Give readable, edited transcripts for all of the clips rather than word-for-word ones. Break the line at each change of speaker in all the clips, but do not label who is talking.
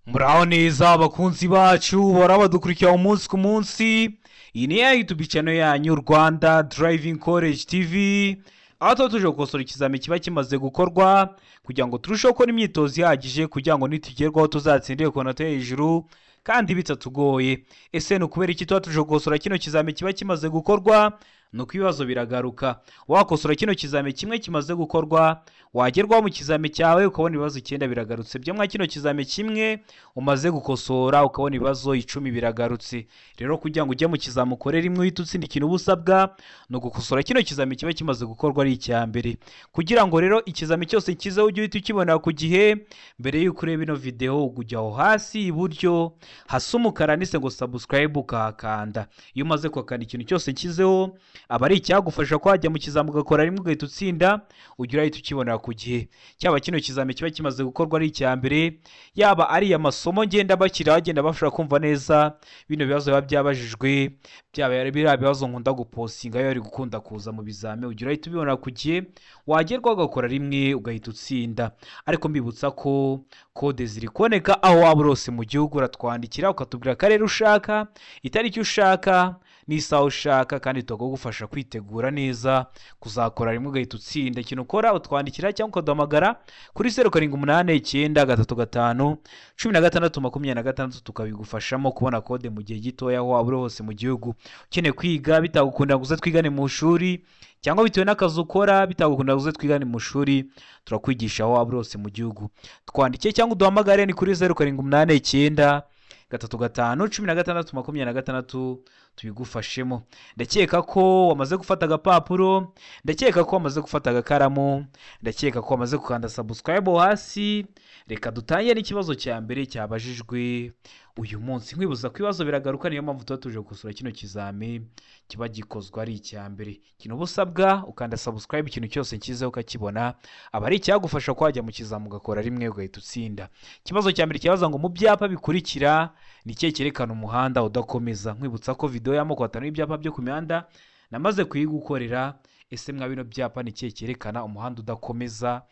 Muraho neza abakunzi bacu barabadukurikira umunsi ku munsi. Iyi ni ya YouTube channel yanyu Rwanda Driving College TV, aho tuba tuje gukosora ikizami kiba kimaze gukorwa kugira ngo turusheho gukora imyitozo ihagije kugira ngo nitugerwaho tuzatsindire ku manota hejuru kandi bitatugoye. Ese ni ukubera iki tuba tuje gukosora kino kizami kiba kimaze gukorwa? Nuko ibibazo biragaruka. Wakosora kino kizami kimwe kimaze gukorwa, wagerwaho mu kizami cyawe ukabona ibibazo 9 biragarutse. Byo mwa kino kizami kimwe umaze gukosora ukabona ibibazo 10 biragarutse. Rero kugira ngo ujye mu kizami ukore rimwe uhita utsinda ikintu ubusabwa no gukosora kino kizami kiba kimaze gukorwa ari icyambere. Kugira ngo rero ikizami cyose kizeho ujye uhita ukibona ku gihe, mbere y'uko ureba ino video ujya aho hasi iburyo hasa umukara nise ngo subscribe ukahakanda. Iyo umaze kwakanda ikintu cyose kizeho aba ari icyagufasha ko wajya mu kizami ugakora rimwe ugahita utsinda, ujya urahita ukibonera ku gihe. Cyaba kino kizami kiba kimaze gukorwa ari icyambere, yaba ari amasomo ngenda bakira bagenda bafasha kumva neza bino bibazo biba byabajijwe, byaba yari biriya bibazo nkunda gupostinga yo ari gukunda kuza mu bizame, ujya urahita ubibonera ku gihe, wagerwaho ugakora rimwe ugahita utsinda. Ariko mbibutsa ko kode ziri kuboneka aho waba urose mu gihugu, uratwandikira ukatubwira akarere ushaka, itariki ushaka n'isaha ushaka, kandi tukagufasha kwitegura neza kuzakora rimwe ugahita utsinda. Ikintu ukora utwandikira cyangwa ukaduhamagara kuri 0788 tukabigufashamo kubona kode mu gihe gitoya aho waba uri hose mu gihugu. Ukeneye kwiga bitagukunda guze twigane mu shuri, cyangwa bitewe n'akazi ukora bitagukunda guze twigane mu shuri, turakwigisha aho waba uri hose mu gihugu. Twandike cyangwa uduhamagare ni kuri 0788 35 tubigufashemo. Ndakeka ko wamaze gufata agapapuro, ndakeka ko wamaze gufata agakaramu, ndakeka ko wamaze gukanda subscribe hasi. Reka dutangire n'ikibazo cya mbere cyabajijwe uyu munsi. Nkwibuza ko ibibazo biragaruka, niyo mpamvu tuba tuje gusura kino kizami kiba gikozwa ari icyambere. Kino busabwa ukanda subscribe, ikintu cyose nkizeho ukakibona, aba ari icyagufasha kwajya mu kizami ugakora rimwe ugahita utsinda. Ikibazo cya mbere kibaza ngo mu byapa bikurikira ni cye cyerekana umuhanda udakomeza. Nkwibutsa ko video y'amoko atanu y'ibyapa byo ku mihanda namaze kuyigukorera. Ese mwa bino byapa ni cye cyerekana umuhanda udakomeza?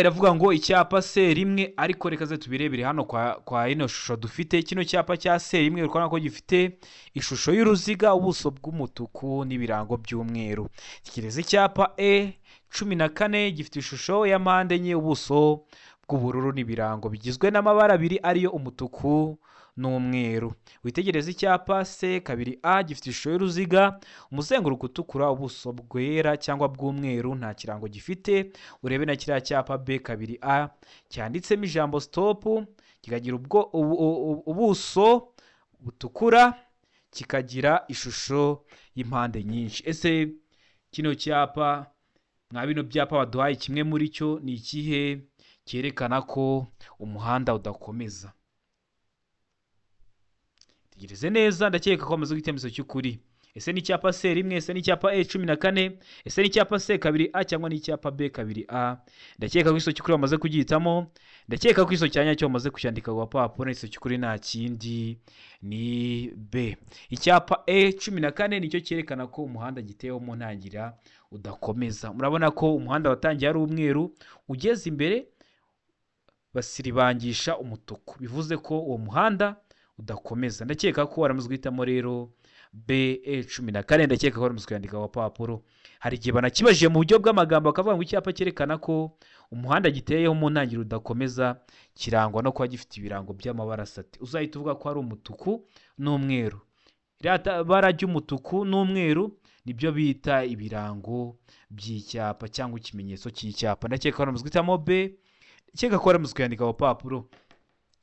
Iravuga ngo icyapa se rimwe, ariko reka ze tubirebere hano kwa ino shusho dufite. Kino cyapa cya se rimwe urabona ko gifite ishusho y'uruziga, ubuso bw'umutuku n'ibirango by'umweru. Kireze icyapa E14 gifite ishusho ya mpande enye, ubuso bw'ubururu n'ibirango bigizwe n'amabara abiri ariyo umutuku n'umweru. Witegereze icyapa C2A gifite ishusho y'uruziga, umuzenguruko utukura, ubuso bwera cyangwa bw'umweru, nta kirango gifite. Urebe na kiriya cyapa B2A cyanditsemo ijambo stop, kikagira ubuso butukura, kikagira ishusho y'impande nyinshi. Ese kino cyapa mwa bino byapa baduhaye kimwe muri cyo ni ikihe cyerekana ko umuhanda udakomeza? Tegereze neza, ndakeka ko amaze gutemezo cy'ukuri. Ese ni icyapa C rimwe, ese ni icyapa E14, ese ni icyapa C2A cyangwa ni icyapa B2A? Ndakeka ko iso cy'ukuri bamaze kugihitamo, ndakeka ko iso cyanya cyo bamaze kucyandika ku papuro. Iso cy'ukuri nta kindi ni B. Icyapa E14 nicyo cyerekana ko umuhanda giteyeho mu ntangira udakomeza. Murabona ko umuhanda watangiye ari umweru, ugeze imbere basiribangisha umutuku, bivuze ko uwo muhanda udakomeza. Ndakeka ko waramaze guhitamo rero B14, ndakeka ko waramaze kuyandika ku papuro. Hari igihe banakibajije mu buryo bw'amagambo bakavuga ngo icyapa cyerekana ko umuhanda giteyeho mu ntangiriro udakomeza kirangwa no kuba gifite ibirango by'amabara asate. Uzahita uvuga ko ari umutuku n'umweru. Iriya bara ry'umutuku n'umweru nibyo bita ibirango by'icyapa cyangwa ikimenyetso cy'icyapa. Ndakeka ko waramaze guhitamo B, ndakeka ko waramaze kuyandika ku papuro.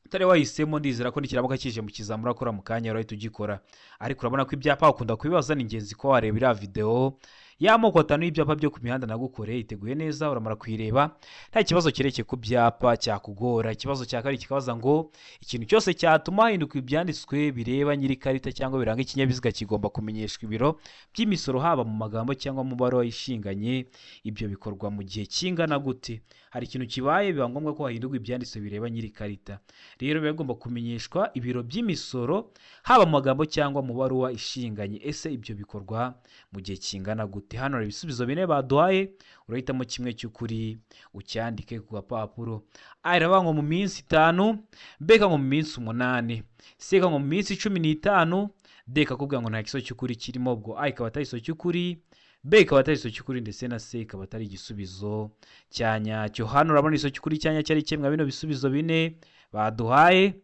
Utari wahisemo ndizera ko nikiramuka kije mu kizami urakora mu kanya urahita ugikora. Ariko urabona ko ibyapa ukunda kubibaza, ni ingenzi ko wareba iriya video y'amoko atanu y'ibyapa byo ku mihanda nagukoreye, iteguye neza, uramara kuyireba. Nta kibazo kirekeye ku byapa cyakugora. Ikibazo cya kabiri kikabaza ngo ikintu cyose cyatuma hahinduka ibyanditswe bireba nyiri karita cyangwa biranga ikinyabiziga kigomba kumenyeshwa ibiro by'imisoro, haba mu magambo cyangwa mu baruwa ishinganye. Ibyo bikorwa mu gihe kingana gute? Hari ikintu kibaye biba ngombwa ko hahindurwa ibyanditswe bireba nyiri karita. Rero biba bigomba kumenyeshwa ibiro by'imisoro, haba mu magambo cyangwa mu baruwa ishinganye. Ese ibyo bikorwa mu gihe kingana gute? uti hano hari ibisubizo bine baduhaye, urahitamo kimwe cy'ukuri ucyandike ku gapapuro. A iravuga ngo mu minsi 5, B ngo mu minsi 8, C ngo mu minsi 15, D kakubwira ngo nta giso cy'ukuri kirimo, ubwo A ikaba atari igiso cy'ukuri, B ikaba atari igiso cy'ukuri, ndetse na C ikaba atari igisubizo cya nyacyo. Hano urabona igiso cy'ukuri cya nyacyo ari kimwe bino bisubizo bine baduhaye.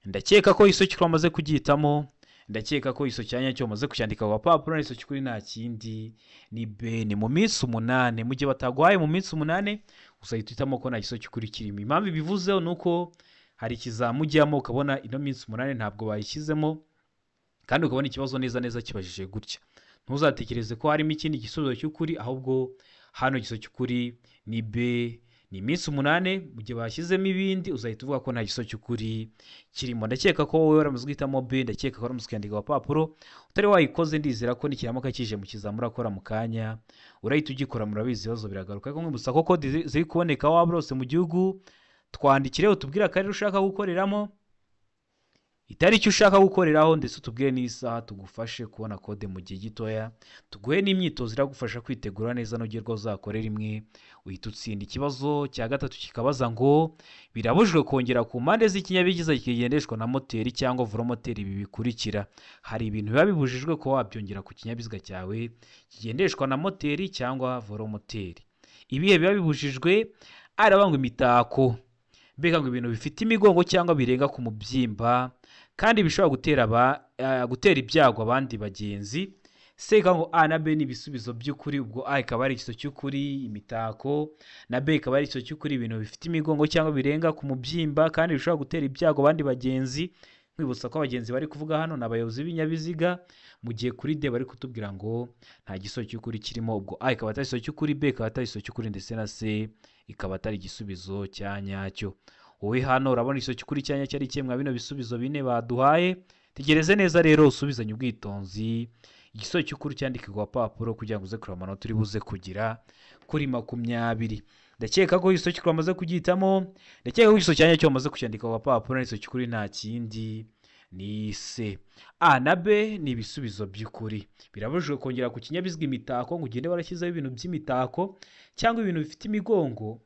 Ndakeka ko igiso cy'ukuri wamaze kugihitamo, ndakeka ko igiso cya nyacyo wamaze kucyandika ku gapapuro. Igiso cy'ukuri nta kindi ni B, ni mu minsi 8. Mu gihe bataguhaye mu minsi 8, uzahita uhitamo ko nta giso cy'ukuri kirimo. Impamvu bivuzeho ni uko hari ikizamu ujyamo ukabona ino minsi 8 ntabwo bayishyizemo, kandi ukabona ikibazo neza neza kibajije gutya. Ntuzatekereze ko harimo ikindi gisubizo cy'ukuri, ahubwo hano igiso cy'ukuri ni B, ni iminsi 8. Mu gihe bashyizemo ibindi uzahita uvuga ko nta giso cy'ukuri kirimo. Ndakeka ko wowe waramaze guhitamo B, ndakeka ko waramaze kuyandika ku gapapuro. Utari wayikoze ndizera ko nikiramuka kije mu kizamu urakora mu kanya urahita ugikora. Murabizi ibibazo biragaruka, ariko mwibutsa ko kode ziri kuboneka waba rose mu gihugu. Twandikire utubwire akarere ushaka gukoreramo, itariki ushaka gukoreraho, ndetse utubwire n'isaha tugufashe kubona kode mu gihe gitoya. Tuguhe n'imyitozo iragufasha kwitegura neza n'ugerwa uzakorera imwe uhita utsinda. Ikibazo cya gatatu kikabaza ngo birabujijwe kongera ku mpande z'ikinyabiziga kigendeshwa na moteri cyangwa velomoteri ibi bikurikira. Hari ibintu biba bibujijwe ko wabyongera ku kinyabiziga cyawe kigendeshwa na moteri cyangwa velomoteri. Ibihe biba bibujijwe? Aravuga ngo imitako, mbega ngo ibintu bifite imigongo cyangwa birenga ku mubyimba kandi bishobora gutera ibyago abandi bagenzi. C ngo A na B ni ibisubizo by'ukuri, ubwo A ikaba ari igiso cy'ukuri imitako, na B ikaba ari igiso cy'ukuri ibintu bifite imigongo cyangwa birenga ku mubyimba kandi bishobora gutera ibyago abandi bagenzi. Mwibutsa ko abagenzi bari kuvuga hano ni abayobozi b'ibinyabiziga, mu gihe kuri D bari kutubwira ngo nta giso cy'ukuri kirimo, ubwo A ikaba atari igiso cy'ukuri, B ikaba atari igiso cy'ukuri, ndetse na C ikaba atari igisubizo cya nyacyo. Wowe hano urabona igiso cy'ukuri cya nyacyo ari kimwe bino bisubizo bine baduhaye. Tegereze neza rero usubizanye ubwitonzi igiso cy'ukuri cyandike ku gapapuro kugira ngo uze kureba amanota uri buze kugira kuri 20. Ndakeka ko igiso cy'ukuri wamaze kugihitamo, ndakeka ko igiso cya nyacyo wamaze kucyandika ku gapapuro. Igiso cy'ukuri nta kindi ni C. A na B ni ibisubizo by'ukuri. Birabujijwe kongera ku kinyabiziga imitako ngo ugende warashyizeho ibintu by'imitako cyangwa ibintu bifite imigongo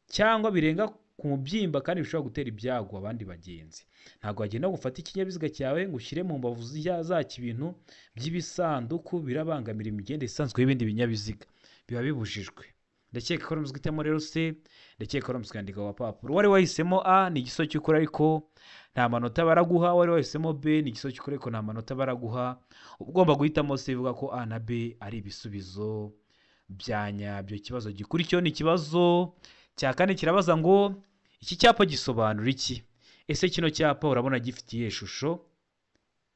cyangwa birenga ku mubyimba kandi bishobora gutera ibyago abandi bagenzi. Ntabwo wagenda gufata ikinyabiziga cyawe ngo ushyire mu mbavu zacyo ibintu by'ibisanduku, birabangamira imigendere isanzwe y'ibindi binyabiziga, biba bibujijwe. Ndakeka ko uramutse uhitamo rero C, ndakeka ko uramutse ukandika ku gapapuro. Wari wahisemo A ni igiso cy'ukuri ariko nta manota baraguha, wari wahisemo B ni igiso cy'ukuri ariko nta manota baraguha. Ugomba guhitamo C ivuga ko A na B ari ibisubizo bya nyabyo. Ikibazo gikurikiyeho ni ikibazo cya 4 kirabaza ngo iki cyapa gisobanura iki? Ese kino cyapa urabona gifitiye ishusho?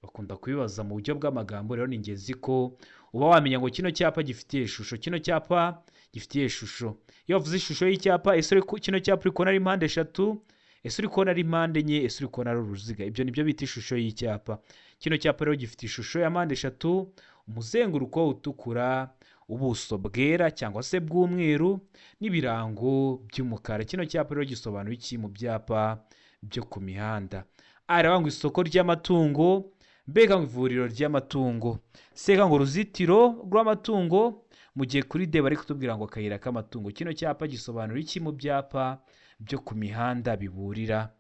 Bakunda kubibaza mu buryo bw'amagambo, rero ni ingenzi ko uba wamenya ngo kino cyapa gifitiye ishusho. Kino cyapa gifitiye ishusho. Iyo wavuze ishusho y'icyapa, ese kino cyapa uri kubona ari impande 3, ese uri kubona ari impande 4, ese uri kubona ari uruziga? Ibyo nibyo bita ishusho y'icyapa. Kino cyapa rero gifite ishusho ya mpande 3, umuzenguruko utukura, ubuso bwera cyangwa se bw'umweru n'ibirango by'umukara. Kino cyapa rero gisobanura iki mu byapa byo ku mihanda? Aravuga ngo isoko ry'amatungo, B ngo ivuriro ry'amatungo, C ngo uruzitiro rw'amatungo, mu gihe kuri D bari kutubwira ngo akayira k'amatungo. Kino cyapa gisobanura iki mu byapa byo ku mihanda biburira?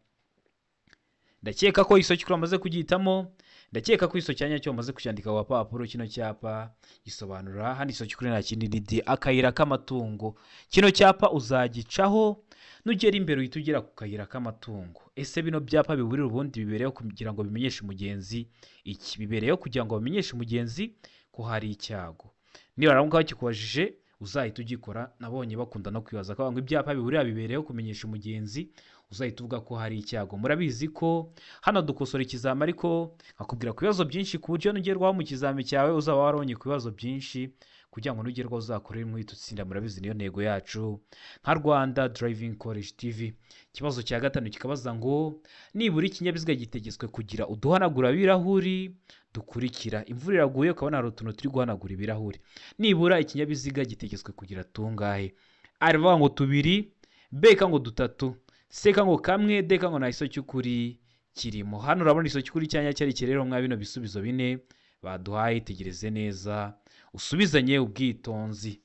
Ndakeka ko igiso cy'ukuri wamaze kugihitamo, ndakeka ko igiso cya nyacyo wamaze kucyandika ku gapapuro. Kino cyapa gisobanura hano igiso cy'ukuri nta kindi ni D, akayira k'amatungo. Kino cyapa uzagicaho nugera imbere uhita ugera ku kayira k'amatungo. Ese bino byapa biburira ubundi bibereyeho kugira ngo bimenyeshe umugenzi iki? Bibereyeho kugira ngo bamenyeshe umugenzi ko hari icyago. Niba aramuka bakikubajije uzahita ugikora. Nabonye bakunda no kwibaza ko ngo ibyapa biburira bibereyeho kumenyesha umugenzi, uzahita uvuga ko hari icyago. Murabizi ko hano dukosora ikizami ariko akubwira ku bibazo byinshi ku buryo nugerwaho mu kizami cyawe uzaba waronye ku bibazo byinshi kugira ngo nugerwaho uzakorere imwe utsinda. Murabizi niyo ntego yacu nka Rwanda Driving College TV. Ikibazo cya 5 kikabaza ngo nibura ikinyabiziga gitegetswe kugira uduhanagura birahuri dukurikira. Imvura iraguye ukabona hari utuntu turi guhanagura ibirahuri. Nibura ikinyabiziga gitegetswe kugira tungahe? Aravuga ngo 2, B ngo 3, C ngo 1, D ngo nta giso cy'ukuri kirimo. Hano urabona igiso cy'ukuri cya nyacyo ari rero mwa bino bisubizo bine baduhaye. Tegereze neza usubizanye ubwitonzi.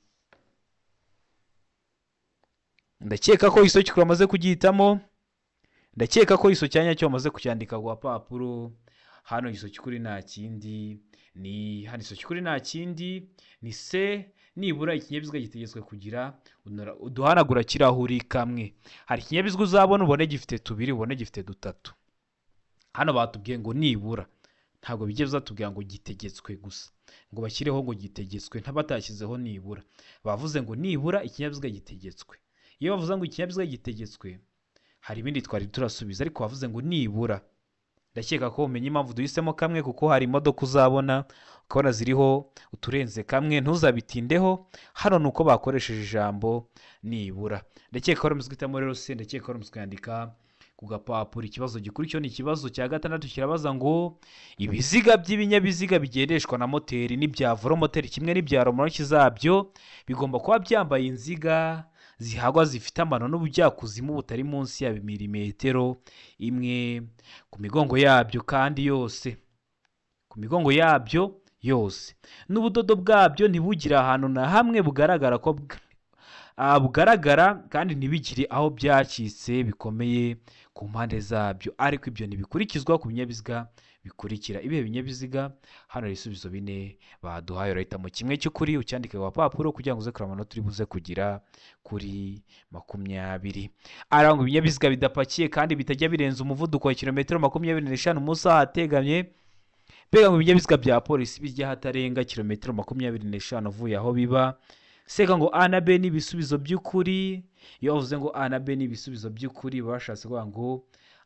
Ndakeka ko iso cy'ukuri wamaze kugihitamo. Ndakeka ko iso cyanya cyo wamaze kucyandika ku papuro. Hano iso cy'ukuri nta kindi ni hano iso cy'ukuri nta kindi ni se nibura ikinyabiziga gitegetswe kugira uduhanagura kirahuri kamwe. Hari ikinyabiziga uzabona ubone gifite tubiri, ubone gifite dutatu. Hano batubwiye ngo nibura, ntabwo bijye bizatubwira ngo gitegetswe gusa, ngo bashyireho ngo gitegetswe, ntabatashyizeho nibura. Bavuze ngo nibura ikinyabiziga gitegetswe. Iyo bavuze ngo ikinyabiziga gitegetswe, hari ibindi twari turasubiza, ariko bavuze ngo nibura. Ndakeka ko umenye impamvu duhisemo kamwe, kuko hari imodoka uzabona ukabona ziriho uturenze kamwe, ntuzabitindeho. Hano nuko bakoresheje ijambo nibura. Ndakeka ko ramuzwitamo rero se, ndakeka ko ramuzwandika ku gapapuro. Ikibazo gikurikiyeho ni ikibazo cya 6 kirabaza ngo ibiziga by'ibinyabiziga bigendeshwa na moteri n'ibya velomoteri kimwe n'ibya romoroki zabyo bigomba kuba byambaye inziga zihagwa zifite amano n'ubujyakuzimu butari munsi ya milimetero imwe ku migongo yabyo kandi yose, ku migongo yabyo yose, n'ubudodo bwabyo ntibugira ahantu na hamwe bugaragara ko bugaragara, kandi ntibigire aho byacitse bikomeye ku mpande zabyo. Ariko ibyo ntibikurikizwa ku binyabiziga bikurikira. Ibihe binyabiziga? Hano hari ibisubizo 4 baduhaye. Urahitamo kimwe cy'ukuri ucyandike ku papuro kugira ngo uze kureba amanota uri buze kugira kuri 20. Arangwa ibinyabiziga bidapakiye kandi bitajya birenza umuvuduko wa kilometero 25 mu saha ategamye. Mbega ngo ibinyabiziga bya polisi bijya hatarenga kilometero 25 uvuye aho biba. Seka ngo A na B ni ibisubizo by'ukuri. Iyo bavuze ngo A na B ni ibisubizo by'ukuri, bashatse kuvuga ngo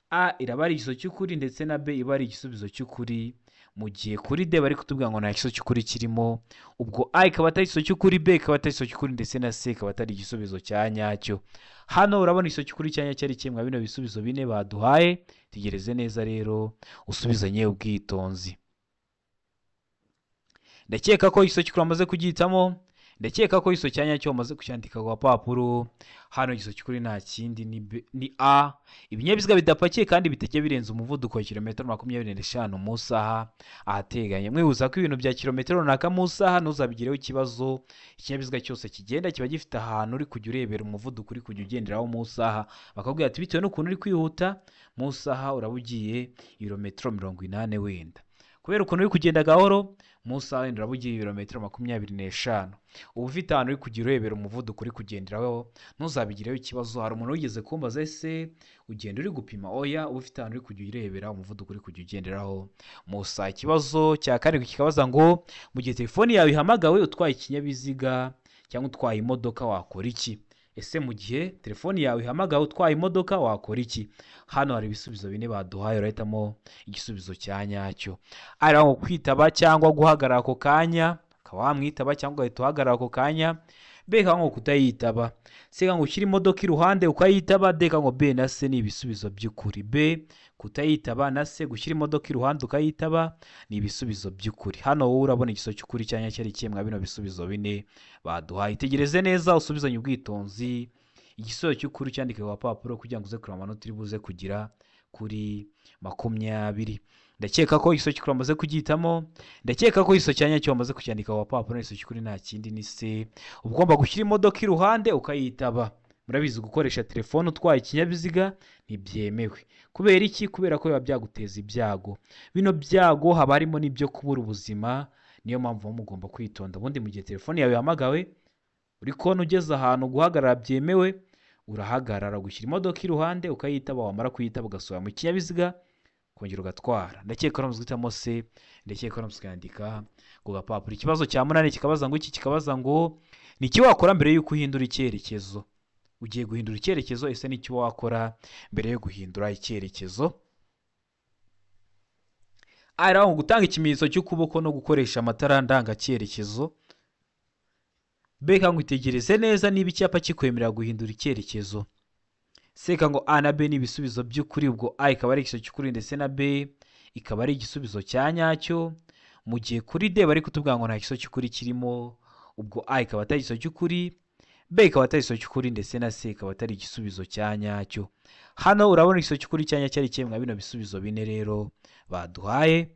A iraba ari igisubizo cy'ukuri ndetse na B iba ari igisubizo cy'ukuri, mu gihe kuri D bari kutubwira ngo nta gisubizo cy'ukuri kirimo. Ubwo A ikaba atari igisubizo cy'ukuri, B ikaba atari igisubizo cy'ukuri, ndetse na C ikaba atari igisubizo cya nyacyo. Hano urabona igisubizo cy'ukuri cya nyacyo ari kimwe bino bisubizo 4 baduhaye. Tegereze neza rero usubizanye ubwitonzi. Ndakeka ko igisubizo cy'ukuri wamaze kugihitamo. Ndakeka ko iso cyanya cyo wamaze kucyandika ku papuro. Hano igisubizo cy'ukuri nta kindi ni A. Ibinyabiziga bidapakiye kandi bitajya birenza umuvuduko wa kilometero 25 mu saha ahateganye. Mwibuza ko ibintu bya kilometero runaka mu saha ntuzabigireho ikibazo. Ikinyabiziga cyose kigenda kiba gifite ahantu uri kujya urebera umuvuduko uri kujya ugenderaho mu saha. Bakabwira ati bitewe n'ukuntu uri kwihuta mu saha urabugiye ibirometero 80 wenda. Kubera ukuntu uri kugenda gahoro mu saha wenda urabugiye ibirometero 25. Ubu ufite ahantu uri kujya urebera umuvuduko uri kugenderaho ntuzabigireho ikibazo. Hari umuntu wigeze kumbaza ese ugenda uri gupima? Oya, ubu ufite ahantu uri kujya urebera umuvuduko uri kujya ugenderaho mu saha. Ikibazo cya 7 kikabaza ngo mu gihe telefoni yawe ihamagawe utwaye ikinyabiziga cyangwa utwaye imodoka wakora iki? Ese mu gihe telefoni yawe ihamagawe utwaye imodoka wakora iki? Hano hari ibisubizo 4 baduhaye. Urahitamo igisubizo cya nyacyo. Ari aho kwitaba cyangwa guhagarara ako kanya, ukaba wamwitaba cyangwa ugahita uhagarara ako kanya. Beka ngo kutayitaba. Seka ngo ushyire imodoka iruhande ukayitaba. Deka ngo B na C ni ibisubizo by'ukuri. B kutayitaba na C gushyira imodoka iruhande ukayitaba ni ibisubizo by'ukuri. Hano wowe urabona igisubizo cy'ukuri cyanya cyari kimwe bino bisubizo 4 baduhaye. Tegereze neza usubizanye ubwitonzi. Igisubizo cy'ukuri cyandike ku papuro kugira ngo uze kureba amanota uri buze kugira kuri 20. Ndakeka ko igisubizo cy'ukuri wamaze kugihitamo. Ndakeka ko igisubizo cyanya cyo wamaze kucyandika ku papuro. Igisubizo cy'ukuri nta kindi ni C. Ugomba gushyira imodoka iruhande ukayitaba. Murabizi gukoresha telefone utwaye ikinyabiziga ntibyemewe. Kubera iki? Kubera ko biba byaguteza ibyago. Bino byago haba harimo n'ibyo kubura ubuzima. Niyo mpamvu mugomba kwitonda. Ubundi mu gihe telefone yawe yahamagawe uri kona ugeze ahantu guhagarara byemewe, urahagarara gushyira imodoka iruhande ukayitaba. Wamara kuyitaba ugasubira mu kinyabiziga kongera ugatwara. Ndakeka ko muzwitamo C. Ndakeka ko muzwandika ku gapapuro. Ikibazo cya 8 kikabaza ngo iki? Kikabaza ngo ni iki wakora mbere y'uko uhindura icyerekezo? Ugiye guhindura icyerekezo, ese ni iki wakora mbere yo guhindura icyerekezo? Ari aho gutanga ikimenyetso cy'ukuboko no gukoresha amatara ndanga cyerekezo. Beka ngo itegereze neza niba icyapa kikwemerera guhindura icyerekezo. Seka ngo A na B ni ibisubizo by'ukuri. Ubwo A ikaba ari igisubizo cy'ukuri ndetse na B ikaba ari igisubizo cya nyacyo. Mu gihe kuri D bari kutubwira ngo nta gisubizo cy'ukuri kirimo. Ubwo A ikaba atari igisubizo cy'ukuri, B ikaba atari igisubizo cy'ukuri, ndetse na C ikaba atari igisubizo cya nyacyo. Hano urabona igisubizo cy'ukuri cya nyacyo ari kimwe bino bisubizo 4 rero baduhaye.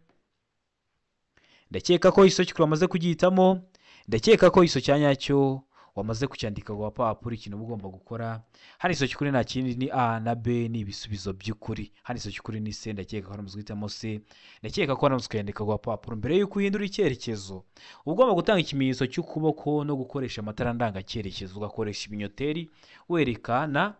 Ndakeka ko igisubizo cy'ukuri wamaze kugihitamo. ndakeka ko iso cya nyacyo wamaze kucyandika ku gapapuro. Ikintu uba ugomba gukora, hano iso cy'ukuri nta kindi ni a na b ni ibisubizo by'ukuri. Hano iso cy'ukuri ni c, ndakeka ko hano guhitamo c. ndakeka ko hano kuyandika ku gapapuro. Mbere y'uko uhindura icyerekezo uba ugomba gutanga ikimenyetso cy'ukuboko no gukoresha amatara ndangacyerekezo, ugakoresha ibinyoteri werekana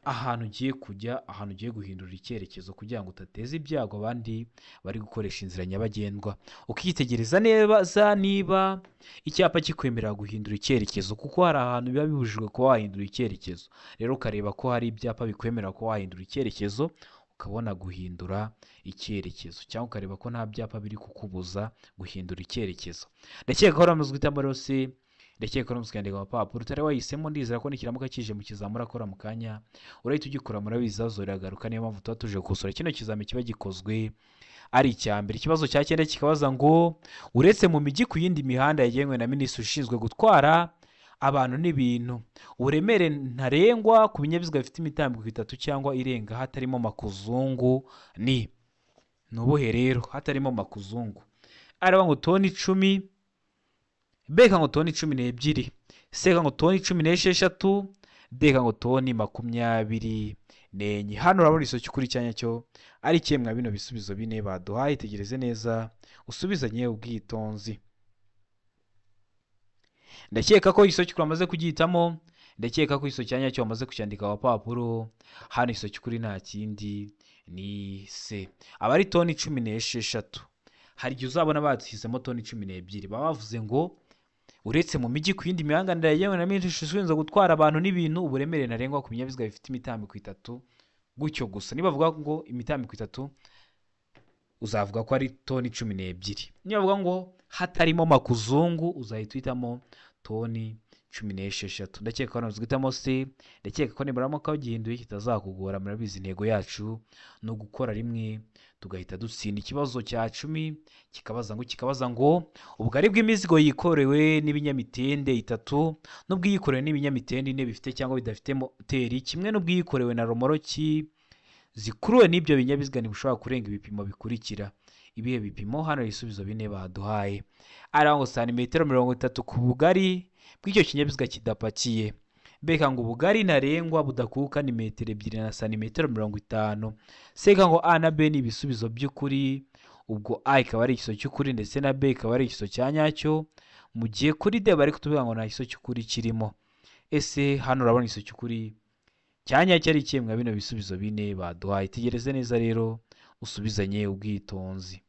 ahantu ugiye kujya, ahantu ugiye guhindura icyerekezo kugira ngo utateza ibyago abandi bari gukoresha inzira nyabagendwa. Ukitegereza neza niba icyapa kikwemerera guhindura icyerekezo, kuko hari ahantu biba bibujijwe kuba wahindura icyerekezo. Rero ukareba ko hari ibyapa bikwemerera kuba wahindura icyerekezo, ukabona guhindura icyerekezo, cyangwa ukareba ko nta byapa biri kukubuza guhindura icyerekezo. ndakeka ko hano guhitamo rero se, ndakeka ko n'umusikandika wa papuro utari wahisemo. Ndizera ko nikiramuka kije mu kizamura akora mu kanya urahita ugikora, murabizi aho iragaruka. Niyo mpamvu tuba tuje gukosora kino kizami kiba gikozwe ari icya mbere. Ikibazo cya 9 kikabaza ngo uretse mu mijyi ku yindi mihanda yagenwe na minisitiri ushinzwe gutwara abantu n'ibintu, uburemere ntarengwa ku binyabiziga bifite imitambiko 3 cyangwa irenga hatarimo makuzungu ni nubuhe rero? Hatarimo makuzungu araba ngo toni 10, beka ngo toni 12, seka ngo toni 16, deka ngo toni 24. Hano urabona iso cy'ukuri cyanya cyo ari kimwe bino bisubizo bine baduhaye. Tegereze neza usubizanye ubwitonzi. ndakeka ko iso cy'ukuri amaze kugihitamo, ndakeka ko iso cyanya cyo amaze kucyandika ku papuro. Hano iso cy'ukuri nta kindi ni c, aba ari toni 16. hari igihe uzabona batisemo toni 12, baba bavuze ngo uretse mu mijyi ku yindi mihanganire yewe na minisitiri ushinzwe gutwara abantu n'ibintu, uburemere ntarengwa ku binyabiziga bifite imitambiko 3 gutyo gusa. Niba bavuga ngo imitambiko 3 uzavuga ko ari toni 12. Niba bavuga ngo hatarimo makuzungu uzahita uhitamo toni 16. ndakeka ko nazwitamo c, ndakeka ko nibaramo ko gihinduye kitazakugora. Murabizi intego yacu no gukora rimwe tugahita dutsinda. Ikibazo cya 10 kikabaza ngo ubugari bw'imizigo yikorewe n'ibinyamitende 3 n'ubwiyikorewe n'ibinyamitende 4 bifite cyangwa bidafite moteri kimwe n'ubwiyikorewe na romoroki zikuruwe n'ibyo binyabiziga ntibushobora kurenga ibipimo bikurikira. Ibihe bipimo? Hano ibisubizo bine baduhaye ari ngo santimetero 30 ku bugari bw'icyo kinyabiziga kidapakiye. Beka ngo ubugari ntarengwa budakuka ni metero 2 na santimetero 50. Seka ngo a na b ni ibisubizo by'ukuri, ubwo a ikaba ari ikiso cy'ukuri ndetse na b ikaba ari ikiso cya nyacyo, mu gihe kuri d bari kutuvuga ngo nta kiso cy'ukuri kirimo. Ese hano urabona ikiso cy'ukuri cya nyacyo ari kimwe bino bisubizo bine baduhaye. Tegereze neza rero usubizanye ubwitonzi.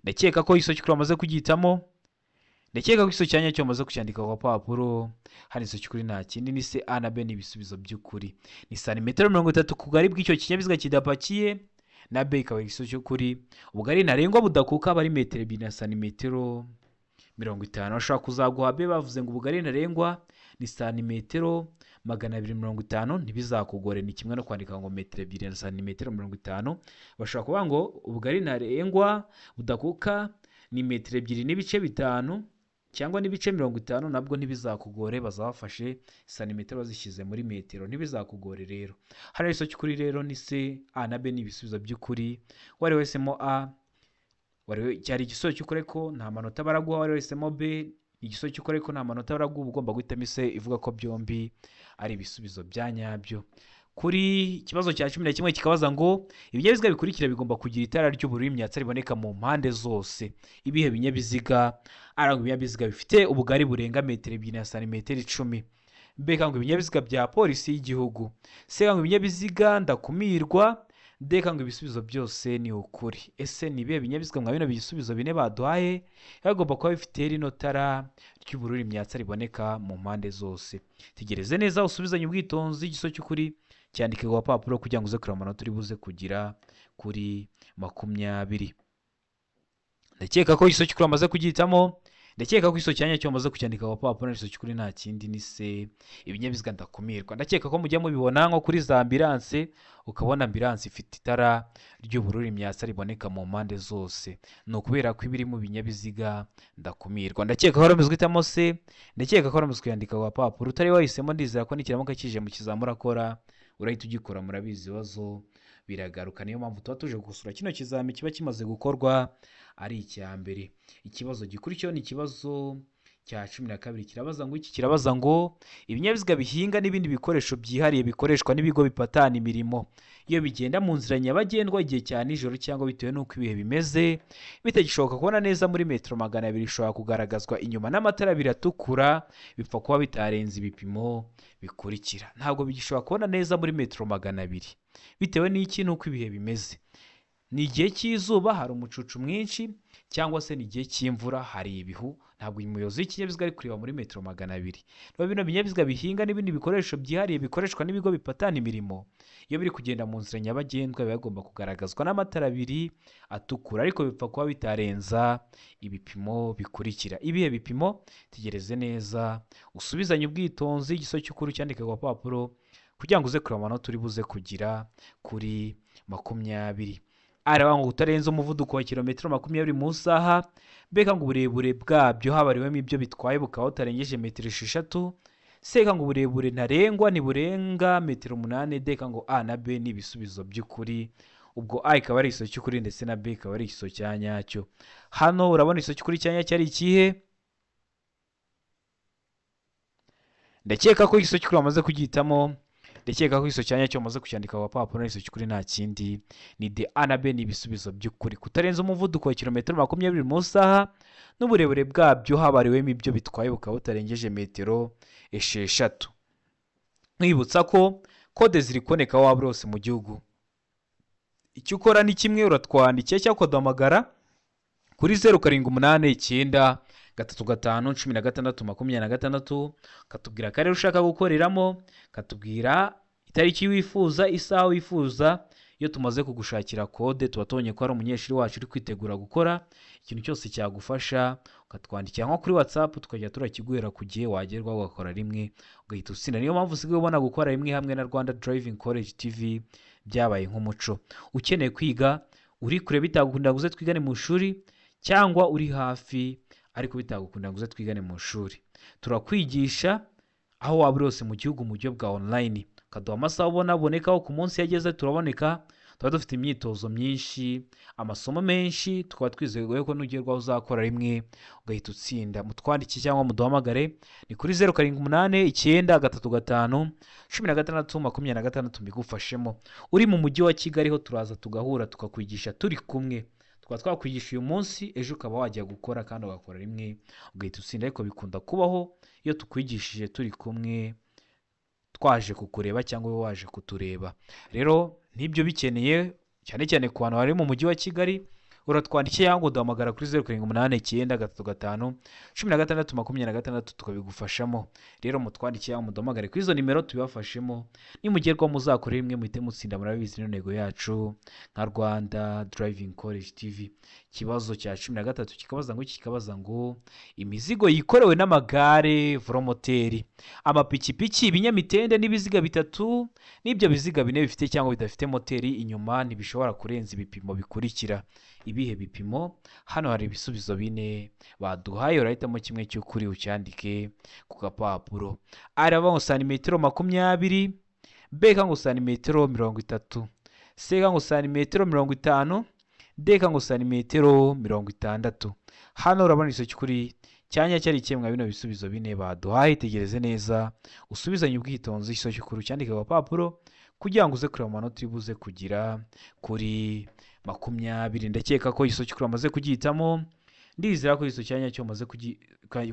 ndakeka ko ikiso cy'ukuri amaze kugihitamo, ndakeka ko ikiso cya nyacyo amaze kucyandika ku papuro. Hano ikiso cy'ukuri nta kindi ni c, a na b ni ibisubizo by'ukuri. Ni santimetero 30 ku bugari bw'icyo kinyabiziga kidapakiye, na b ikaba ikiso cy'ukuri. Ubugari ntarengwa budakuka aba ari metero 2 na santimetero 50. Bashobora kuzaguha b bavuze ngo ubugari ntarengwa ni santimetero 250, ntibizakugore. Ni kimwe no kwandika ngo metero 2 na santimetero 50. Bashobora kuvuga ngo ubugari ntarengwa budakuka ni metero 2 n'ibice 5 cyangwa n'ibice 50, nabwo ntibizakugore. bazabafashe santimetero bazishyize muri metero, ntibizakugore. Rero hano iso cy'ukuri rero ni c, a na b ni ibisubizo by'ukuri. wari wesemo a cyari igisozo cy'ukuri ko nta manota baraguha, wari wesemo b igisozo cy'ukuri ko nta manota baraguha. Ugomba guhitamo c ivuga ko byombi ari ibisubizo bya nyabyo. Kuri ikibazo cya 11 kikabaza ngo ibinyabiziga bikurikira bigomba kugira itara ry'ubururu imyatsa riboneka mu mpande zose. Ibihe binyabiziga? Aranga ibinyabiziga bifite ubugari burenga metero 2 na santimetero 10. Beka ngo ibinyabiziga bya polisi y'igihugu. Seka ngo ibinyabiziga ndakumirwa. Deka ngo ibisubizo byose ni ukuri. Ese ni ibihe binyabiziga mwa bino bisubizo bine baduhaye bagomba kuba bifite rino tara ry'ubururu imyatsa riboneka mu mpande zose? Tegereze neza usubizanye ubwitonzi. Igiso cy'ukuri cyandike ku papuro kugira ngo uze kureba amanota uri buze kugira kuri 20. ndakeka ko igiso cy'ukuri amaze kugihitamo, ndakeka ko iso cyanya cyo amaze kucyandika ku papuro. Igiso cy'ukuri nta kindi ni c, ibinyabiziga ndakumirwa. Ndakeka ko mujya mubibona nko kuri za ambulance, ukabona ambulance ifite itara ry'ubururu imyatsa riboneka mu mpande zose, ni ukubera ko ibiri mu binyabiziga ndakumirwa. Ndakeka ko ramizwe itamo c, ndakeka ko ramizwe yandika ku papuro. Utari wahisemo ndizera ko nikiramuka kije mu kizamura akora urahita ugikora, murabizi ibibazo biragaruka. Niyo mpamvu tuba tuje gusura kino kizami kiba kimaze gukorwa ari icya mbere. Ikibazo gikurikiyeho ni ikibazo cya 12 kirabaza ngo kirabaza ngo ibinyabiziga bihinga n'ibindi bikoresho byihariye bikoreshwa n'ibigo bipatana imirimo iyo bigenda mu nzira nyabagendwa igihe cya nijoro cyangwa bitewe n'uko ibihe bimeze bitagishoboka kubona neza muri metero 200 bishobora kugaragazwa inyuma n'amatara abiri atukura, bipfa kuba bitarenze ibipimo bikurikira. Ntabwo bigishobora kubona neza muri metero 200 bitewe n'iki n'uko ibihe bimeze. Ni igihe cy'izuba hari umucucu mwinshi, cyangwa se ni igihe cy'imvura hari ibihu. Ntabwo umuyobozi w'ikinyabiziga ari kureba muri metero 200. Niba bino binyabiziga bihinga n'ibindi bikoresho byihariye bikoreshwa n'ibigo bipatana imirimo iyo biri kugenda mu nzira nyabagendwa biba bigomba kugaragazwa n'amatara abiri atukura, ariko bipfa kuba bitarenza ibipimo bikurikira. Ibihe bipimo? Tegereze neza usubizanye ubwitonzi igiso cy'ukuri cyandike ku papuro kugira ngo uze kureba amanota uri buze kugira kuri 20. Araba ngo utarenze umuvuduko wa kilometero 20 mu isaha. Beka ngo uburebure bwabyo habariwemo ibyo bitwaye bukaba utarengeje metero 6. Seka ngo uburebure ntarengwa niburenga metero 8. Deka ngo A na B ni ibisubizo by'ukuri. Ubwo A ikaba ari igiso cy'ukuri ndetse na B ikaba ari igiso cya nyacyo. Hano urabona igiso cy'ukuri cya nyacyo ari ikihe? Ndakeka ko igiso cy'ukuri wamaze kugihitamo. Ndakeka ko igiso cyanya cyo maze kucyandika ku papuro n'igiso cy'ukuri nta kindi ni D, A na B ni ibisubizo by'ukuri. Kutarenza umuvuduko wa kilometero 20 mu isaha n'uburebure bwabyo habariwemo ibyo bitwaye bukaba butarengeje metero 6. Mwibutsa ko kode ziri kuboneka waba hose mu gihugu. Icyo ukora ni kimwe, uratwandikiye cyangwa ukaduhamagara kuri 0789 35 katubwira akarere ushaka gukoreramo, katubwira itariki wifuza, isaha wifuza. Iyo tumaze kugushakira kode tuba tubonye ko ari umunyeshuri wacu uri kwitegura gukora ikintu cyose cyagufasha, ukatwandikira nko kuri WhatsApp tukajya turakiguhera ku gihe wagerwaho ugakora rimwe ugahita utsinda. Niyo mpamvu usigaye ubona gukora rimwe hamwe na Rwanda Driving College TV byabaye nk'umuco. Ukeneye kwiga uri kure bitagukunda ngo uze twigane mu ishuri, cyangwa uri hafi ariko bitagukunda ngo uze twigane mu ishuri, turakwigisha aho waba uri hose mu gihugu mu buryo bwa online. Kaduha amasaha ubona abonekaho ku munsi yageze turaboneka. Tuba dufite imyitozo myinshi, amasomo menshi, tukaba twizeye ko nugerwaho uzakora rimwe ugahita utsinda. Mutwandiki cyangwa muduhamagare ni kuri 0789 mbigufashemo. Uri mu mujyi wa Kigali ho turaza tugahura tukakwigisha turi kumwe. Tukaba twakwigisha uyu munsi, ejo ukaba wajya gukora kandi ugakora rimwe ugahita utsinda. Ariko bikunda kubaho iyo tukwigishije turi kumwe twaje kukureba cyangwa wowe waje kutureba. Rero nibyo bikeneye cyane cyane ku bantu bari mu mujyi wa Kigali, uratwandikiye cyangwa uduhamagara kuri 0789 tukabigufashamo. Rero mutwandikiye cyangwa muduhamagare kuri izo nimero tubibafashemo. Nimugerwa muzakore rimwe muhite mutsinda, murabizi no ntego yacu nka Rwanda Driving College TV. Ikibazo cya 13 kikabaza ngo imizigo yikorewe n'amagare velomoteri, amapikipiki, ibinyamitende n'ibiziga bitatu n'ibyo biziga bine bifite cyangwa bidafite moteri inyuma ntibishobora kurenza ibipimo bikurikira. Ibihe bipimo? Hano hari ibisubizo bine baduhaye, urahitamo kimwe cy'ukuri ucyandike ku gapapuro. Araba ngo santimetero 20, B ngo santimetero 30, C ngo santimetero 50, D ngo santimetero 60. Hano urabona igiso cy'ukuri cyanya cyari kimwe bino bisubizo bine baduhaye. Tegereze neza usubizanye ubwitonzi igiso cy'ukuri ucyandike ku gapapuro kugira ngo uze kureba amanota uri buze kugira kuri 20. Ndakeka ko igiso cy'ukuri amaze kugihitamo. Ndizera ko igiso cyanya cyo maze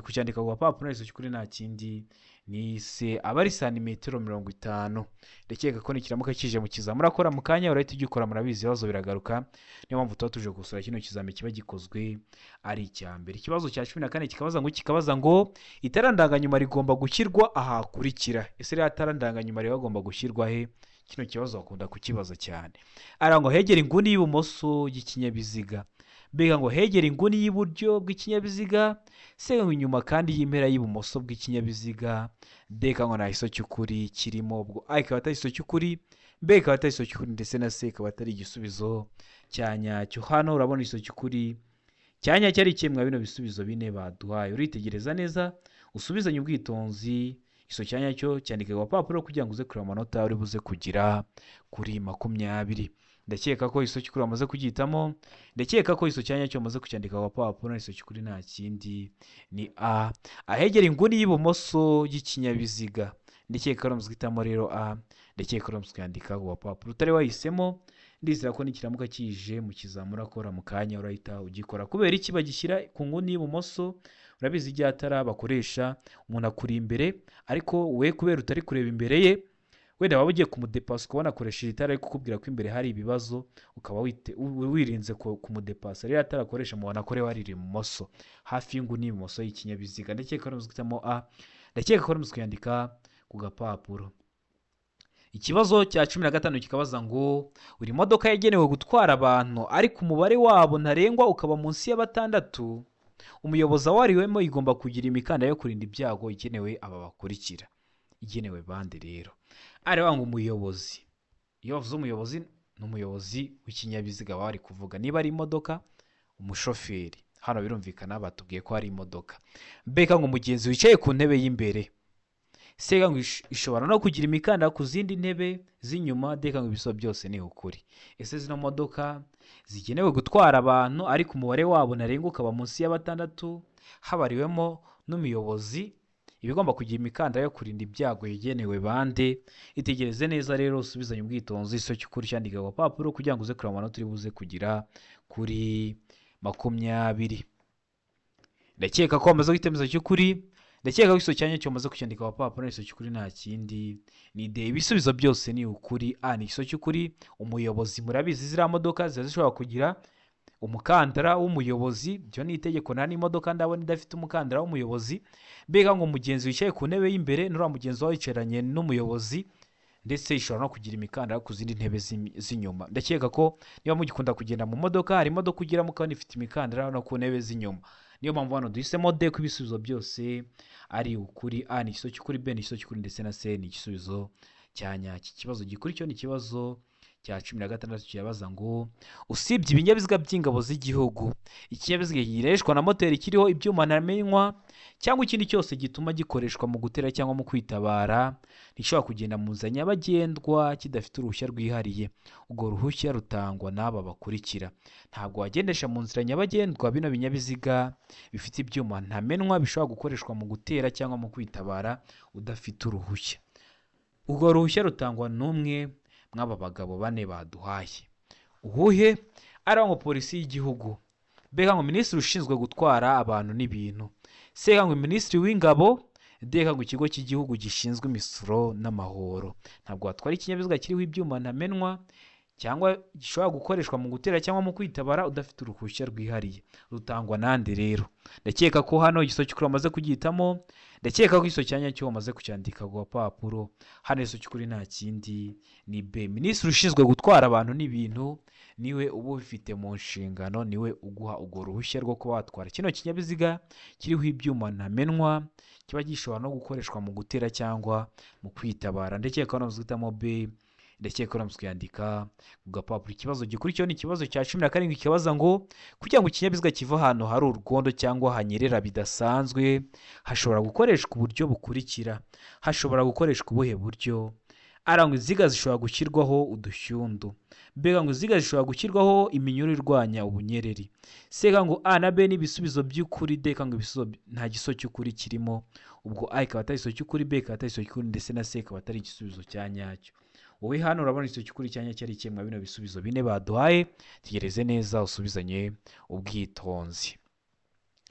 kucyandika ku gapapuro. Igiso cy'ukuri nta kindi ni C, aba ari santimetero 50. Ndakeka ko nikiramuka kije mu kizami murakora mu kanya urahita ugikora, murabizi ibibazo biragaruka. Niyo mpamvu tuba tuje gusura kino kizami kiba gikozwe ari icya mbere. Ikibazo cya 14 kikabaza ngo itara ndanganyuma rigomba gushyirwa ahakurikira. Ese rero itara ndanganyuma rigomba gushyirwa he? Kino kibazo bakunda kukibaza cyane. Ngo hegera inguni y'ibumoso y'ikinyabiziga, B ngo hegera inguni y'iburyo bw'ikinyabiziga, C ngo inyuma kandi y'impera y'ibumoso bw'ikinyabiziga, D ngo nta giso cy'ukuri kirimo. Ubwo A ikaba atari igiso cy'ukuri, B ikaba atari igiso cy'ukuri ndetse na C ikaba atari igisubizo cya nyacyo. Hano urabona igiso cy'ukuri cyanya cyari kimwe bino bisubizo bine baduhaye. Uritegereza neza usubizanye ubwitonzi iso cyanya cyo cyandika ku gapapuro kugira ngo uze kureba amanota uri buze kugira kuri 20. Ndakeka ko iso cy'ukuri wamaze kugihitamo. Ndakeka ko iso cyanya cyo wamaze kucyandika ku gapapuro. Iso cy'ukuri nta kindi ni A, ahegera inguni y'ibumoso y'ikinyabiziga. Ndakeka ko wamaze guhitamo rero A. Ndakeka ko wamaze kuyandika ku gapapuro utari wahisemo. Ndizera ko nikiramuka kije mu kizamura kora mu kanya urahita ugikora. Kubera iki bagishyira ku nguni y'ibumoso? Urabizi igihe atara bakoresha umuntu akuri imbere, ariko we kubera utari kureba imbere ye, wenda waba ugiye kumudepasa ukabona akoresheje itara ariko kukubwira ko imbere hari ibibazo, ukaba wirinze kumudepasa. Rero atarakoresha mu bantu akore wariri ibumoso hafi y'inguni y'ibumoso y'ikinyabiziga. Ndakeka ko wamaze guhitamo A. Ndakeka ko wamaze kuyandika ku gapapuro. Ikibazo cya 15 kikabaza ngo uri modoka yagenewe gutwara abantu ariko umubare wabo ntarengwa ukaba munsi ya 6, umuyobozi awariwemo igomba kugira imikanda yo kurinda ibyago igenewe aba bakurikira. Igenewe bande rero? Ari wangu umuyobozi. Iyo bavuze umuyobozi n'umuyobozi w'ikinyabiziga bari kuvuga niba ari imodoka, umushoferi. Hano birumvikana batubwiye ko ari imodoka. Mbega ngo umugenzi wicaye ku ntebe y'imbere. Sega ngo ishobora no kugira imikanda ku zindi ntebe z'inyuma. Deka ngo ibiso byose ni ukuri. Ese zino modoka zigenewe gutwara abantu ariko umubare wabo ntarengwa ukaba munsi ya 6, habariwemo n'umuyobozi, ibigomba kugira imikanda yo kurinda ibyago yegenewe bande? Itegereze neza rero usubizanye ubwitonzi iso cy'ukuri cyandika ku gapapuro kugira ngo uze kureba amanota uri buze kugira kuri 20. Ndakeka ko wamaze guhitamo cy'ukuri. Ndakeka ko iso cyanya cyo wamaze kucyandika ku gapapuro. Iso cy'ukuri nta kindi ni D. Ibisubizo byose ni ukuri. A ni iso cy'ukuri umuyobozi. Murabizi zira modoka zishobora kugira umukandara w'umuyobozi. Byo ni itegeko nta n'imodoka ndabona idafite umukandara w'umuyobozi. Mbega ngo umugenzi wicaye ku ntebe y'imbere n'ura mugenzi wawe yicaranye n'umuyobozi, ndetse ishobora no kugira imikandara ku zindi ntebe z'inyuma. Ndakeka ko niba mugikunda kugenda mu modoka, hari imodoka ugira mukabona ifite imikandara no ku ntebe z'inyuma. Niyo mpamvu hano duhisemo D ko ibisubizo byose ari ukuri. A ni iso cy'ukuri, B ni iso cy'ukuri, ndetse na C ni igisubizo cyanya. Iki kibazo gikurikira ni ikibazo cya 16 kirabaza ngo usibye ibinyabiziga by'ingabo z'igihugu, ikinyabiziga gireshwa na moteri kiriho ibyuma ntamenywa cyangwa ikindi cyose gituma gikoreshwa mu gutera cyangwa mu kwitabara nishobora kugenda mu nzira nyabagendwa kidafite uruhushya rwihariye. Ubwo ruhushya rutangwa n'aba bakurikira. Ntabwo wagendesha mu nzira nyabagendwa bino binyabiziga bifite ibyuma ntamenywa bishobora gukoreshwa mu gutera cyangwa mu kwitabara udafite uruhushya. Ubwo ruhushya rutangwa n'umwe mw'aba bagabo 4 baduhaye. Uhuhe? Ari ngo polisi y'igihugu. Beka ngo minisitiri ushinzwe gutwara abantu n'ibintu. Seka ngo minisitiri w'ingabo. Deka ngo ikigo cy'igihugu gishinzwe imisoro n'amahoro. Ntabwo watwara ikinyabiziga kiriho ibyuma ntamenywa cyangwa gishobora gukoreshwa mu gutera cyangwa mu kwitabara udafite uruhushya rwihariye. Rutangwa nande rero? Ndakeka ko hano igiso cy'ukuri wamaze kugihitamo. Ndakeka ko iso cyanya cyo wamaze kucyandika ku gapapuro. Hano iso cy'ukuri nta kindi ni B. Minisitiri ushinzwe gutwara abantu n'ibintu niwe uba ubifite mu nshingano, niwe uguha ubwo ruhushya rwo kuba watwara kino kinyabiziga kiriho ibyuma ntamenywa kiba gishobora no gukoreshwa mu gutera cyangwa mu kwitabara. Ndakeka ko wamaze guhitamo B. Ndakeka ko wamaze kuyandika ku gapapuro. Ikibazo gikurikira ni ikibazo cya 17 kibaza ngo kugira ngo ikinyabiziga kiva ahantu hari urwondo cyangwa hanyerera bidasanzwe hashobora gukoreshwa uburyo bukurikira. Hashobora gukoreshwa ubuhe buryo? Arangwa inziga zishobora gushyirwaho udushyundu. Mbega ngo inziga zishobora gushyirwaho iminyururu irwanya ubunyereri. Seka ngo A na B ni ibisubizo by'ukuri. Deka ngo ibisubizo nta giso cy'ukuri kirimo. Ubwo A ikaba atari iso cy'ukuri, B ikaba atari iso cy'ukuri, ndetse na C ikaba atari igisubizo cya nyacyo. Wowe hano urabona iso cy'ukuri cyanya cyari kimwe bino bisubizo 4 baduhaye. Tegereze neza usubizanye ubwitonzi.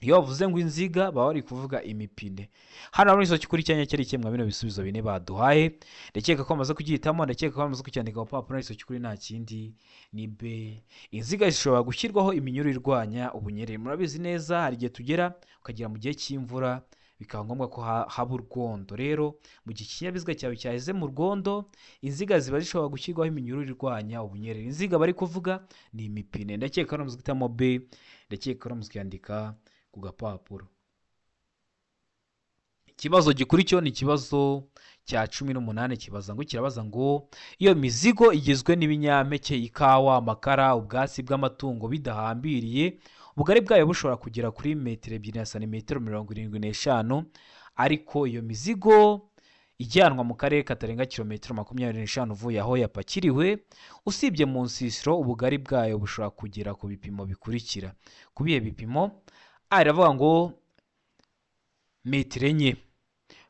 Iyo bavuze ngo inziga baba bari kuvuga imipine. Hano urabona iso cy'ukuri cyanya cyari kimwe bino bisubizo 4 baduhaye. Ndakeka ko bamaze kugihitamo. Ndakeka ko bamaze kucyandika ku papuro. Iso cy'ukuri nta kindi ni B. Inziga zishobora gushyirwaho iminyururu irwanya ubunyereri. Murabizi neza hari igihe tugera ukagira mu gihe cy'imvura bikaba ngombwa ko haba urwondo. Rero mu gihe ikinyabiziga cyawe cyaheze mu rwondo, inziga ziba zishobora gushyirwaho iminyururu irwanya ubunyereri. Inziga bari kuvuga ni imipine. Ndakeka ko wamaze guhitamo B. Ndakeka ko wamaze kuyandika ku gapapuro. Ikibazo gikurikira ni ikibazo cya 18 kibaza ngo kirabaza ngo iyo mizigo igizwe n'ibinyampeke, ikawa, amakara, ubwatsi bw'amatungo bidahambiriye, ubugari bwayo bushobora kugera kuri metero 2 na santimetero 75, ariko iyo mizigo ijyanwa mu karere katarenga kilometero 25 uvuye aho yapakiriwe. Usibye mu nsisiro, ubugari bwayo bushobora kugera ku bipimo bikurikira. Ku bihe bipimo? A iravuga ngo metero enye,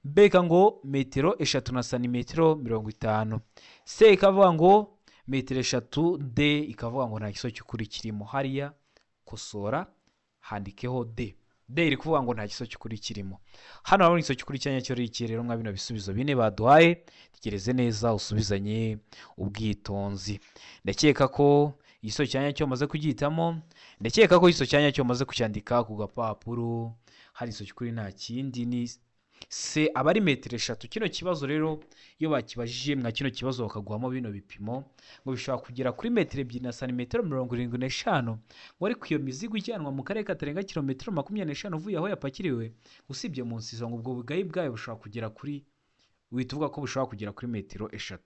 B ngo metero 3 na santimetero 50, C ikavuga ngo metero 3, D ikavuga ngo nta giso cy'ukuri kirimo. Hariya kosora handikeho D. D iri kuvuga ngo nta giso cy'ukuri kirimo. Hano harabona igiso cy'ukuri cyanya cyo riki rero mwa bino bisubizo bine baduhaye. Tegereze neza usubizanye ubwitonzi. Ndakeka ko igiso cyanya cyo maze kugihitamo. Ndakeka ko igiso cyanya cyo maze kucyandika ku gapapuro. Hari igiso cy'ukuri nta kindi ni C aba ari metero 3. Kino kibazo rero iyo bakibajije mwa kino kibazo bakaguhamo bino bipimo ngo bishobora kugera kuri metero 2 na santimetero 75, ngo ariko iyo mizigo ijyanwa mu karere katarenga kilometero 25 uvuye aho yapakiriwe. Usibye mu nsizo ngo ubwo bugayi bwayo bushobora kugera kuri, wituvuga ko bushobora kugera kuri metero 3.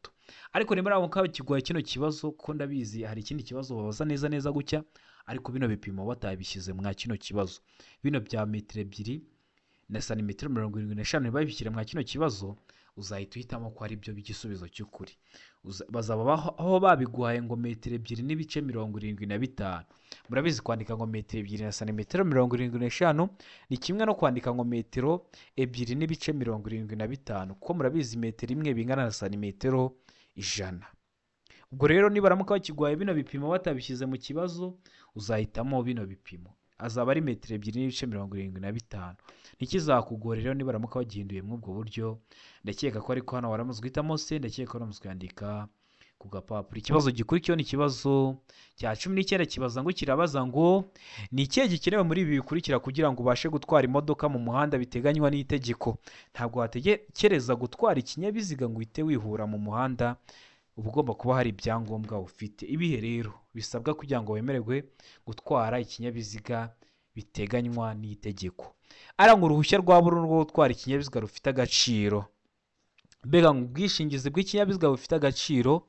Ariko nimara abo kabikiguye kino kibazo ko ndabizi hari ikindi kibazo babaza neza gutya, ariko bino bipimo batabishyize mwa kino kibazo. Bino bya metero 2 na santimetero 75 babishyira mwa kino kibazo, uzahita uhitamo ko ari byo bigisubizo cy'ukuri. Bazaba aho babiguhaye ngo metero 2 n'ibice 75. Murabizi kwandika ngo metero 2 na santimetero 75 ni kimwe no kwandika ngo metero 2 n'ibice 75, kuko murabizi metero imwe bingana na santimetero 100. Ubwo rero nibaramuka bakiguhaye bino bipimo batabishyize mu kibazo, uzahitamo bino bipimo. Azaba ari metero 2 n'ibice 75. Ntikizakugora rero nibaramuka bagihinduye mu ubwo buryo. Ndakeka ko ariko hano waramuzwe guhitamo C. Ndakeka ko waramuzwe kwandika ku gapapuro. Ikibazo gikurikiyeho ni ikibazo cya 19. Kibaza ngo kirabaza ngo ni ikihe gikenewe muri ibi bikurikira kugira ngo ubashe gutwara imodoka mu muhanda biteganywa n'itegeko. Ntabwo watekereza gutwara ikinyabiziga ngo uhite wihura mu muhanda, uba ugomba kuba hari ibyangombwa ufite. Ibihe rero bisabwa kugira ngo wemererwe gutwara ikinyabiziga biteganywa n'itegeko? Aranga uruhushya rwa burundu rwo gutwara ikinyabiziga rufite agaciro. Mbega ngo ubwishingizi bw'ikinyabiziga bufite agaciro.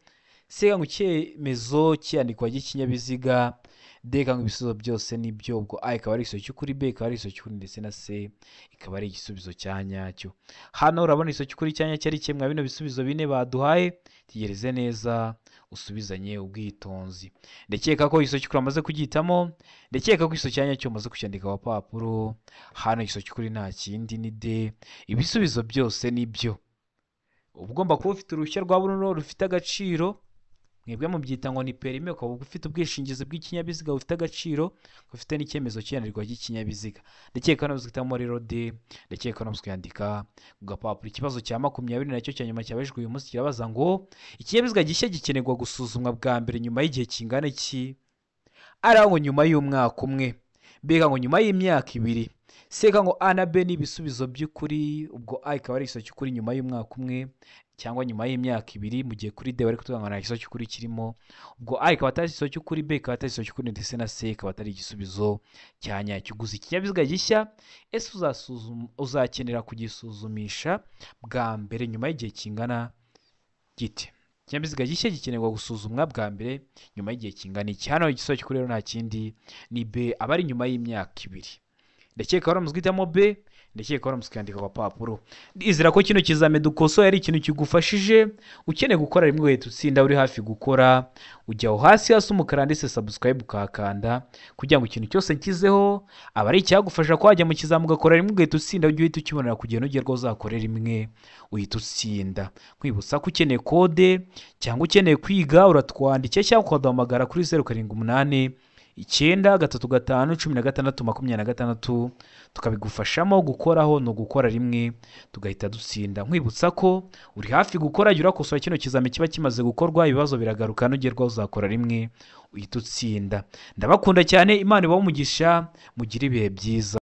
C ngo icyemezo cyandikwa cy'ikinyabiziga. D ngo ibisubizo byose nibyo. Ubwo A ikaba ari igisubizo cy'ukuri, B ikaba ari igisubizo cy'ukuri, ndetse na C ikaba ari igisubizo cya nyacyo. Hano urabona igisubizo cy'ukuri cya nyacyo ari kimwe bino bisubizo bine baduhaye. Tegereze neza usubizanye ubwitonzi. Ndakeka ko igisubizo cy'ukuri amaze kugihitamo. Ndakeka ko igisubizo cya nyacyo maze kucyandika ku papuro. Hano igisubizo cy'ukuri nta kindi ni D. Ibisubizo byose nibyo. Ugomba kuba ufite uruhushya rwa burundu rufite agaciro. Mwebwe mubyita ngo ni perime, ukaba ufite ubwishingizi bw'ikinyabiziga bufite agaciro, ufite n'icyemezo cy'iyandikwa cy'ikinyabiziga. Ndakeka no zitamo rero D. Ndakeka no kuyandika ku gapapuro. Ikibazo cya 20 nacyo cya nyuma cyabajwe uyu munsi kirabaza ngo ikinyabiziga gishya gikenerwa gusuzumwa bwa mbere nyuma y'igihe kingana iki? Ara ngo nyuma y'umwaka umwe, B ngo nyuma y'imyaka 2, C ngo A na B ni ibisubizo by'ukuri. Ubwo A ikaba ari igisubizo cy'ukuri nyuma y'umwaka umwe cyangwa nyuma y'imyaka 2, mu gihe kuri D bari kutubwira nta igisubizo cy'ukuri kirimo. Ubwo A ikaba atari igisubizo cy'ukuri, B ikaba atari igisubizo cy'ukuri, ndetse na C ikaba atari igisubizo cya nyacyo. Gusa ikinyabiziga gishya ese uzakenera kugisuzumisha bwa mbere nyuma y'igihe kingana gite? Ikinyabiziga gishya gikenerwa gusuzumwa bwa mbere nyuma y'igihe kingana iki? Hano igisubizo cy'ukuri rero nta kindi ni B, aba ari nyuma y'imyaka 2. Ndakeka waramuzwe guhitamo B. Ndakeka waramuzwe kwandika ku papuro. Ndizera ko kino kizame dukosoye ari ikintu kigufashije. Ukeneye gukora rimwe uhita utsinda, uri hafi gukora ujya aho hasi umukara ndetse subscribe ukakanda kugira ngo ikintu cyose nkizeho aba ari icyagufasha ko wajya mu kizamu ugakora rimwe uhita utsinda, ujye uhita ukibonera kugenda ugerwaho uzakorera rimwe uhita utsinda. Kwibutsa ko ukeneye kode cyangwa ukeneye kwiga uratwandike cyangwa ukaduhamagara kuri 078 935 tukabigufashamo gukoraho no gukora rimwe tugahita dutsinda. Nkwibutsa ko uri hafi gukora, jya urakosora kino kizame kiba kimaze gukorwa, ibibazo biragaruka nugerwaho uzakora rimwe uhita utsinda. Ndabakunda cyane, Imana ibahe umugisha, mugire ibihe byiza.